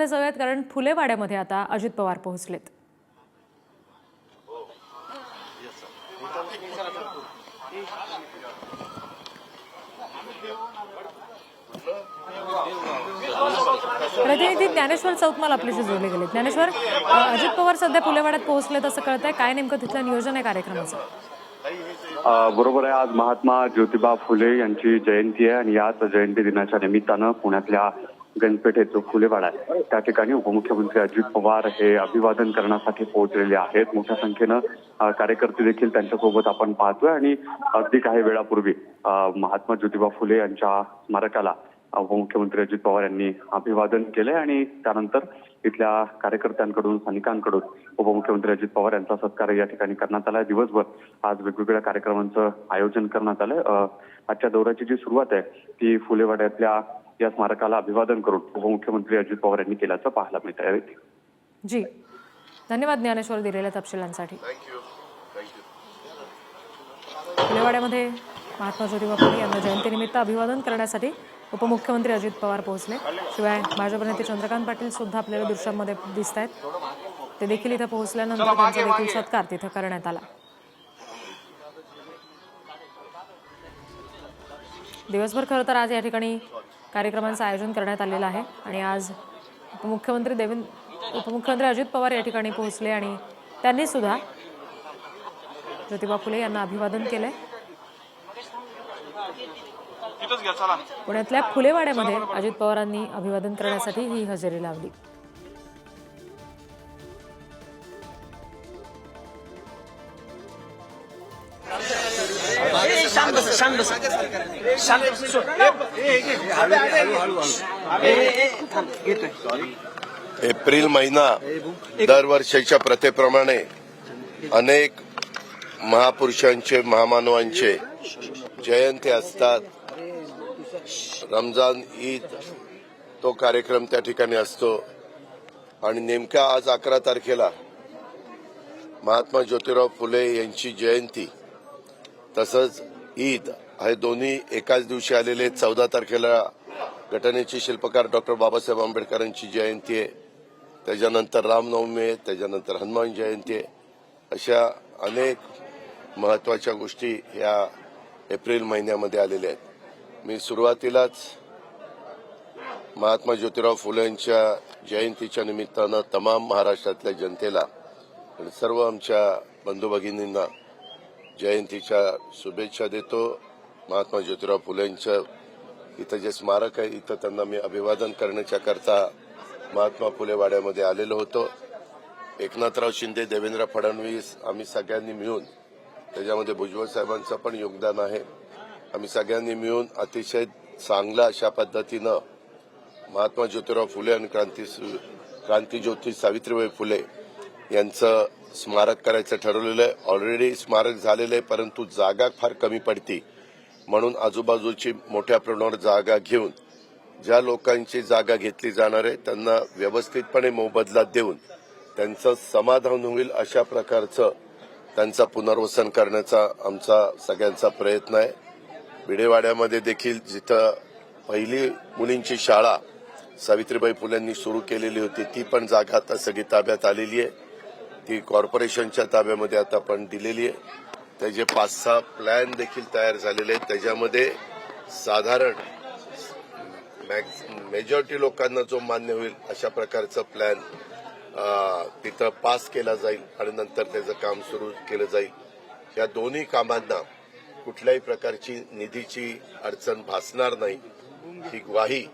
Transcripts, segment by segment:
वाड्यामध्ये जाऊयात, कारण फुले वाड्यामध्ये आता अजित पवार पोहोचलेत. प्रतिनिधी ज्ञानेश्वर चौतमाल आपल्याशी जोडले गेले. ज्ञानेश्वर, अजित पवार सध्या फुलेवाड्यात पोहोचलेत असं कळतंय. काय नेमकं तिथलं नियोजन आहे कार्यक्रमाचं? बरोबर आहे. आज महात्मा ज्योतिबा फुले यांची जयंती आहे आणि याच जयंती दिनाच्या निमित्तानं पुण्यातल्या गणपेठेत जो फुलेवाडा आहे त्या ठिकाणी उपमुख्यमंत्री अजित पवार हे अभिवादन करण्यासाठी पोहोचलेले आहेत. मोठ्या संख्येनं कार्यकर्ते देखील त्यांच्यासोबत आपण पाहतोय आणि अगदी काही वेळापूर्वी महात्मा ज्योतिबा फुले यांच्या स्मारकाला उपमुख्यमंत्री अजित पवार यांनी अभिवादन केलंय आणि त्यानंतर इथल्या कार्यकर्त्यांकडून स्थानिकांकडून उपमुख्यमंत्री अजित पवार यांचा सत्कार या ठिकाणी करण्यात आलाय. दिवसभर आज वेगवेगळ्या कार्यक्रमांचं आयोजन करण्यात आलंय. आजच्या दौऱ्याची जी सुरुवात आहे ती फुलेवाड्यातल्या या स्मारकाला अभिवादन करून उपमुख्यमंत्री अजित पवार यांनी केल्याचं पाहायला मिळत आहे. जी, धन्यवाद ज्ञानेश्वर दिलेल्या तपशिलांसाठी. फुलेवाड्यामध्ये महात्मा ज्योतिबा फुले यांना जयंतीनिमित्त अभिवादन करण्यासाठी उपमुख्यमंत्री अजित पवार पोहोचले. शिवाय भाजप नेते चंद्रकांत पाटील सुद्धा आपल्याला दृश्यांमध्ये दिसत आहेत. ते देखील इथं पोहोचल्यानंतर त्यांचा देखील सत्कार तिथं करण्यात आला. दिवसभर खरं तर आज या ठिकाणी कार्यक्रमांचं आयोजन करण्यात आलेलं आहे आणि आज उपमुख्यमंत्री अजित पवार या ठिकाणी पोहोचले आणि त्यांनी सुद्धा ज्योतिबा फुले यांना अभिवादन केलंय. पुण्यातल्या फुलेवाड्यामध्ये अजित पवारांनी अभिवादन करण्यासाठी ही हजेरी लावली. एप्रिल महिना दरवर्षीच्या प्रथेप्रमाणे अनेक महापुरुषांचे महामानवांचे जयंती असतात. रमजान ईद तो कार्यक्रम त्या ठिकाणी असतो आणि नेमक्या आज 11 तारखेला महात्मा ज्योतिराव फुले यांची जयंती तसंच ईद हे दोन्ही एकाच दिवशी आलेले. 14 तारखेला घटनेचे शिल्पकार डॉक्टर बाबासाहेब आंबेडकरांची जयंती आहे, त्याच्यानंतर रामनवमी आहे, त्याच्यानंतर हनुमान जयंती आहे. अशा अनेक महत्वाच्या गोष्टी या एप्रिल महिन्यामध्ये आलेल्या आहेत. मी सुरुवातीलाच महात्मा ज्योतिराव फुले यांच्या जयंतीच्या निमित्तानं तमाम महाराष्ट्रातल्या जनतेला आणि सर्व आमच्या बंधू भगिनींना जयंतीच्या शुभेच्छा देतो. महात्मा ज्योतिराव फुले यांचं इथं जे स्मारक आहे इथं त्यांना मी अभिवादन करण्याच्या करता महात्मा फुले वाड्यामध्ये आलेलो होतो. एकनाथराव शिंदे, देवेंद्र फडणवीस आम्ही सगळ्यांनी मिळून, त्याच्यामध्ये भुजबळ साहेबांचं पण योगदान आहे, आम्ही सगळ्यांनी मिळून अतिशय चांगल्या अशा पद्धतीनं महात्मा ज्योतिराव फुले आणि क्रांतीज्योती सावित्रीबाई फुले यांचं स्मारक करायचं ठरवलेलं आहे. ऑलरेडी स्मारक झालेलं आहे, परंतु जागा फार कमी पडती म्हणून आजूबाजूची मोठ्या प्रमाणावर जागा घेऊन ज्या लोकांची जागा घेतली जाणार आहे त्यांना व्यवस्थितपणे मोबदला देऊन त्यांचं समाधान होईल अशा प्रकारचं त्यांचा पुनर्वसन करण्याचा आमचा सगळ्यांचा प्रयत्न आहे. भिडेवाड्यामध्ये देखील जिथं पहिली मुलींची शाळा सावित्रीबाई फुलेंनी सुरू केलेली होती ती पण जागा आता सगळी ताब्यात आलेली आहे. ती कॉर्पोरेशनच्या ताब्यामध्ये आता पण दिलेली आहे. त्याचे 5-6 प्लॅन देखील तयार झालेले आहेत. त्याच्यामध्ये साधारण मेजॉरिटी लोकांना जो मान्य होईल अशा प्रकारचा प्लॅन तिथं पास केला जाईल आणि नंतर त्याचं काम सुरू केलं जाईल. या दोन्ही कामांना कुठल्याही प्रकारची निधीची अडचण भासणार नाही ही ग्वाही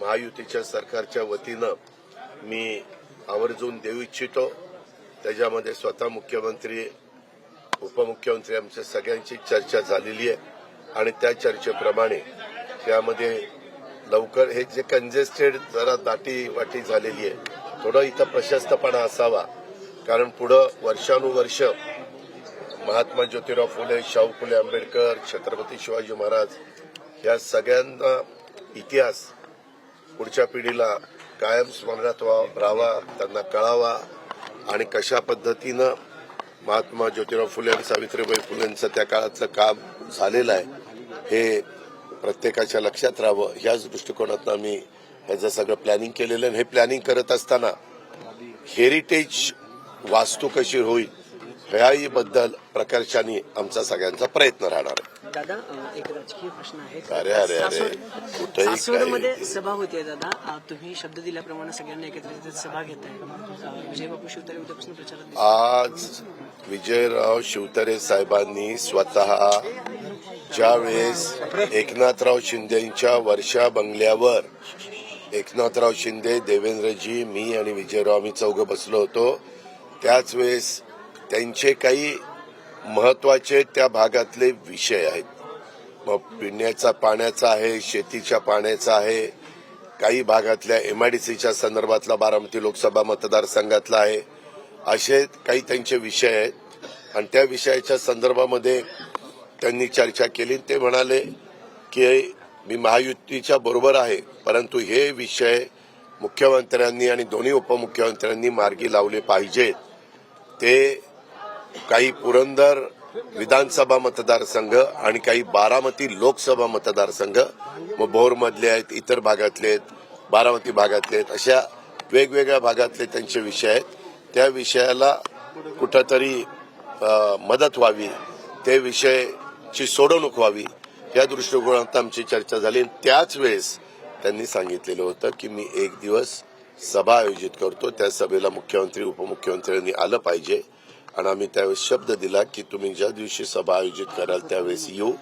महायुतीच्या सरकारच्या वतीनं मी आवर्जून देऊ इच्छितो. त्याच्यामध्ये स्वतः मुख्यमंत्री, उपमुख्यमंत्री आमच्या सगळ्यांची चर्चा झालेली आहे आणि त्या चर्चेप्रमाणे त्यामध्ये लवकर हे जे कंजेस्टेड जरा दाटीवाटी झालेली आहे थोडं इथं प्रशस्तपणा असावा, कारण पुढं वर्षानुवर्ष महात्मा ज्योतिराव फुले, शाहू फुले आंबेडकर, छत्रपती शिवाजी महाराज या सगळ्यांना इतिहास पुढच्या पिढीला कायम स्मरणात राहावा, त्यांना कळावा आणि कशा पद्धतीनं महात्मा ज्योतिराव फुले आणि सावित्रीबाई फुलेंचं त्या काळातलं काम झालेलं आहे हे प्रत्येकाच्या लक्षात राहावं. ह्याच दृष्टिकोनातून आम्ही ह्याचं सगळं प्लॅनिंग केलेलं आहे. हे प्लॅनिंग करत असताना हेरिटेज वास्तू कशी होईल ह्याही बद्दल प्रकर्षाने आमचा सगळ्यांचा प्रयत्न राहणार आहे. दादा एक राजकीय प्रश्न आहे. अरे कुठेही सासवडमध्ये काही सभा होतीये दादा, तुम्ही शब्द दिल्याप्रमाणे सगळ्यांना एकत्रित सभा घेताय. विजय बापू शिवतारे उद्यापासून प्रचारात दिसतील. आज विजयराव शिवतारे साहेबांनी स्वतः ज्यावेळेस एकनाथराव शिंदेच्या वर्षा बंगल्यावर एकनाथराव शिंदे, देवेंद्रजी, मी आणि विजयराव आम्ही चौघं बसलो होतो, त्याच वेळेस त्यांचे काही महत्वाचे त्या भागातले विषय आहेत. मग पिण्याचा पाण्याचा आहे, शेतीच्या पाण्याचा आहे, काही भागातल्या एमआयडीसीच्या संदर्भातला बारामती लोकसभा मतदारसंघातला आहे, असे काही त्यांचे विषय आहेत आणि त्या विषयाच्या संदर्भामध्ये त्यांनी चर्चा केली. ते म्हणाले की मी महायुतीच्या बरोबर आहे, परंतु हे विषय मुख्यमंत्र्यांनी आणि दोन्ही उपमुख्यमंत्र्यांनी मार्गी लावले पाहिजेत. ते काही पुरंदर विधानसभा मतदारसंघ आणि काही बारामती लोकसभा मतदारसंघ, मग भोरमधले आहेत, इतर भागातले आहेत, बारामती भागातले आहेत, अशा वेगवेगळ्या भागातले त्यांचे विषय आहेत. त्या विषयाला कुठंतरी मदत व्हावी, ते विषयाची सोडवणूक व्हावी या दृष्टिकोनात आमची चर्चा झाली. त्याच वेळेस त्यांनी सांगितलेलं होतं की मी एक दिवस सभा आयोजित करतो, त्या सभेला मुख्यमंत्री उपमुख्यमंत्र्यांनी आलं पाहिजे आणि आम्ही त्यावेळेस शब्द दिला की तुम्ही ज्या दिवशी सभा आयोजित कराल त्यावेळेस येऊ.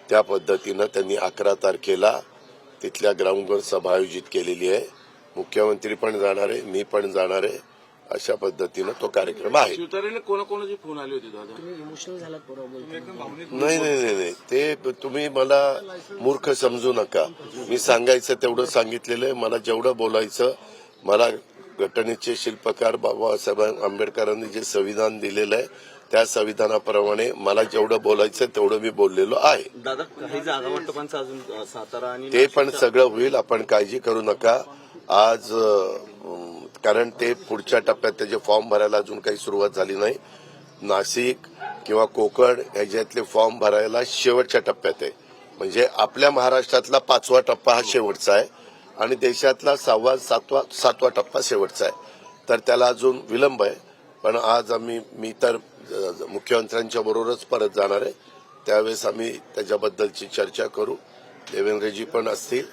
त्या पद्धतीनं त्यांनी 11 तारखेला तिथल्या ग्राउंडवर सभा आयोजित केलेली आहे. मुख्यमंत्री पण जाणार आहे, मी पण जाणार आहे, अशा पद्धतीनं तो कार्यक्रम आहे. शिवतारेने कोणाकोणाची फोन आली होती दादा? तुम्ही इमोशनल झालात बरोबर. नाही, ते तुम्ही मला मूर्ख समजू नका. मी सांगायचं तेवढं सांगितलेलं आहे. मला जेवढं बोलायचं, मला घटनेचे शिल्पकार बाबासाहेब आंबेडकरांनी जे संविधान दिलेलं आहे त्या संविधानाप्रमाणे मला जेवढं बोलायचं तेवढं मी बोललेलो आहे. दादा काही जागा वाटपांचं अजून सातारा आणि ते पण सगळं होईल, आपण काळजी करू नका. आज कारण ते पुढच्या टप्प्यात त्याचे फॉर्म भरायला अजून काही सुरुवात झाली नाही. नाशिक किंवा कोकण ह्याच्यातले फॉर्म भरायला शेवटच्या टप्प्यात आहे. म्हणजे आपल्या महाराष्ट्रातला 5वा टप्पा हा शेवटचा आहे आणि देशातला 6वा 7वा टप्पा शेवटचा आहे. तर त्याला अजून विलंब आहे. पण आज मी तर मुख्यमंत्र्यांच्या बरोबरच परत जाणार आहे. त्यावेळेस आम्ही त्याच्याबद्दलची चर्चा करू. देवेंद्रजी पण असतील.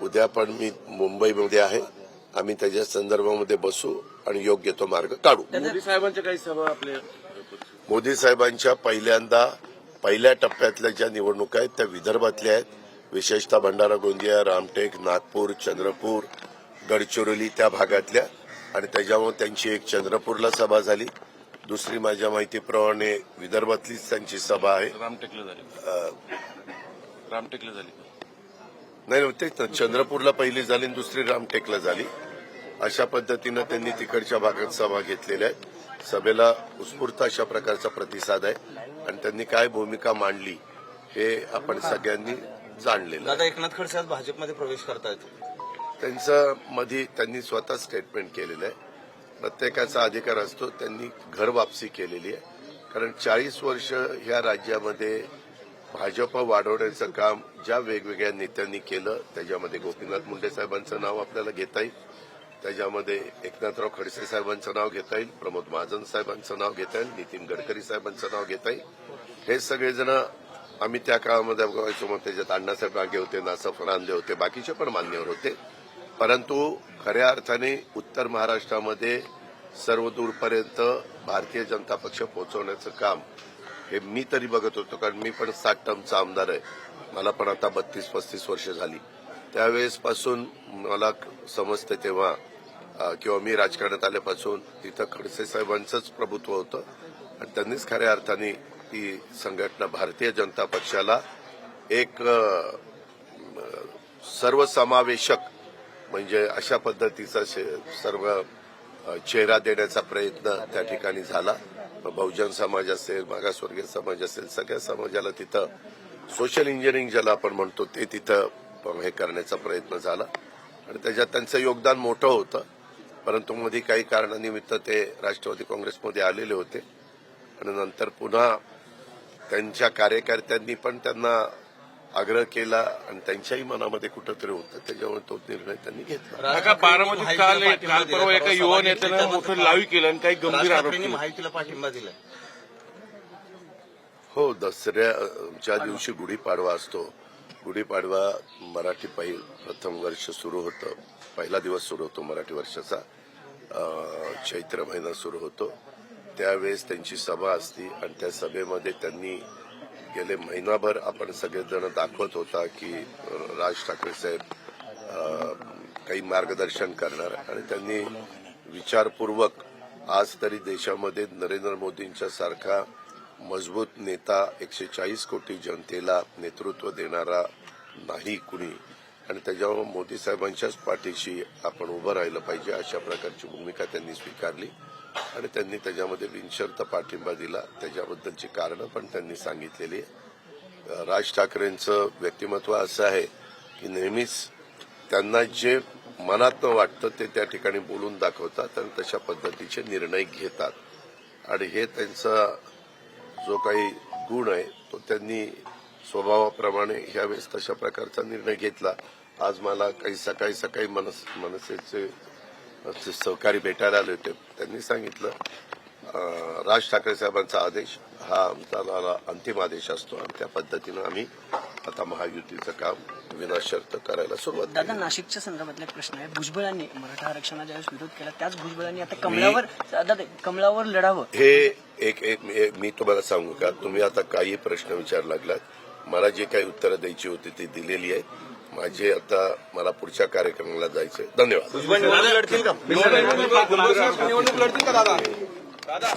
उद्या पण मी मुंबईमध्ये आहे. आम्ही त्याच्या संदर्भामध्ये बसू आणि योग्य तो मार्ग काढू. मोदी साहेबांच्या काही सभा आपल्या मोदी साहेबांच्या पहिल्या टप्प्यातल्या ज्या निवडणुका आहेत त्या विदर्भातल्या आहेत. विशेषतः भंडारा, गोंदिया, रामटेक, नागपूर, चंद्रपूर, गडचिरोली त्या भागातल्या, आणि त्याच्यामुळे त्यांची एक चंद्रपूरला सभा झाली. दुसरी माझ्या माहितीप्रमाणे विदर्भातलीच त्यांची सभा आहे. रामटेकला झाली. नाही, तेच ना, चंद्रपूरला पहिली झाली आणि दुसरी रामटेकला झाली. अशा पद्धतीनं त्यांनी तिकडच्या भागात सभा घेतलेल्या आहेत. सभेला उत्स्फूर्त अशा प्रकारचा प्रतिसाद आहे आणि त्यांनी काय भूमिका मांडली हे आपण सगळ्यांनी जाणलेलं. दादा एकनाथ खडसे आज भाजपमध्ये प्रवेश करतायत. त्यांचं मध्ये त्यांनी स्वतः स्टेटमेंट केलेलं आहे. प्रत्येकाचा अधिकार असतो. त्यांनी घर वापसी केलेली आहे. कारण 40 वर्ष ह्या राज्यामध्ये भाजप वाढवण्याचं काम ज्या वेगवेगळ्या नेत्यांनी केलं त्याच्यामध्ये गोपीनाथ मुंडे साहेबांचं नाव आपल्याला घेता येईल, त्याच्यामध्ये एकनाथराव खडसे साहेबांचं नाव घेता येईल, प्रमोद महाजन साहेबांचं नाव घेता येईल, नितीन गडकरी साहेबांचं नाव घेता येईल. हे सगळेजण आम्ही त्या काळामध्ये बघायचो. मग त्याच्यात अण्णासाहेब रागे होते, नासफ रानदे होते, बाकीचे पण मान्यवर होते. परंतु खऱ्या अर्थाने उत्तर महाराष्ट्रामध्ये सर्व दूरपर्यंत भारतीय जनता पक्ष पोहोचवण्याचं काम हे मी तरी बघत होतो. कारण मी पण 7 टर्मचा आमदार आहे. मला पण आता 32-35 वर्ष झाली. त्यावेळेसपासून मला समजतं तेव्हा किंवा मी राजकारणात आल्यापासून तिथं खडसे साहेबांचंच प्रभुत्व होतं आणि त्यांनीच खऱ्या अर्थाने ती संघटना भारतीय जनता पक्षाला एक सर्वसमावेशक म्हणजे अशा पद्धतीचा सर्व चेहरा देण्याचा प्रयत्न त्या ठिकाणी झाला. बहुजन समाज असेल, मागासवर्गीय समाज असेल, सगळ्या समाजाला तिथं सोशल इंजिनिअरिंग ज्याला आपण म्हणतो ते तिथं हे करण्याचा प्रयत्न झाला आणि त्याच्यात त्यांचं योगदान मोठं होतं. परंतु मध्ये काही कारणानिमित्त ते राष्ट्रवादी काँग्रेसमध्ये आलेले होते आणि नंतर पुन्हा त्यांच्या कार्यकर्त्यांनी पण त्यांना आग्रह केला आणि त्यांच्याही मनामध्ये कुठंतरी होतं, त्याच्यामुळे तो निर्णय त्यांनी घेतला. काका बारामतीत काल परवा एका युवा नेत्यानं मोठं लावी केलं आणि काही गंभीर आरोप केले. माहितीला पाठिंबा दिलाय. हो, दसऱ्याच्या दिवशी गुढीपाडवा असतो. गुढीपाडवा मराठी प्रथम वर्ष सुरू होतं, पहिला दिवस सुरू होतो मराठी वर्षाचा. चैत्र महिना सुरू होतो, त्यावेळेस त्यांची सभा असती आणि त्या सभेमध्ये त्यांनी गेले महिनाभर आपण सगळेजण दाखवत होता की राज ठाकरे साहेब काही मार्गदर्शन करणार आणि त्यांनी विचारपूर्वक आज तरी देशामध्ये नरेंद्र मोदींच्या सारखा मजबूत नेता 140 कोटी जनतेला नेतृत्व देणारा नाही कुणी आणि त्याच्यावर मोदी साहेबांच्याच पाठीशी आपण उभं राहिलं पाहिजे अशा प्रकारची भूमिका त्यांनी स्वीकारली आणि त्यांनी त्याच्यामध्ये बिनशर्त पाठिंबा दिला. त्याच्याबद्दलची कारणं पण त्यांनी सांगितलेली आहे. राज ठाकरेंचं व्यक्तिमत्व असं आहे की नेहमीच त्यांना जे मनातनं वाटतं ते त्या ठिकाणी बोलून दाखवतात आणि तशा पद्धतीचे निर्णय घेतात आणि हे त्यांचा जो काही गुण आहे तो त्यांनी स्वभावाप्रमाणे ह्यावेळेस तशा प्रकारचा निर्णय घेतला. आज मला काही सकाळी मनसेचे सहकारी भेटायला आले होते. त्यांनी सांगितलं राज ठाकरे साहेबांचा आदेश हा आमचा अंतिम आदेश असतो आणि त्या पद्धतीनं आम्ही आता महायुतीचं काम विनाशर्त करायला सुरुवात दादा, नाशिकच्या संदर्भातला एक प्रश्न आहे. भुजबळांनी मराठा आरक्षणाला ज्यावेळेस विरोध केला त्याच भुजबळांनी आता कमळावर लढावं. हे एक मी तुम्हाला सांगू का, तुम्ही आता काही प्रश्न विचारू लागलात. मला जे काही उत्तरं द्यायची होती ती दिलेली आहेत. मला पुढच्या कार्यक्रमाला जायचंय. धन्यवाद. निवडणूक लढतील का? निवडणूक लढतील का दादा? दादा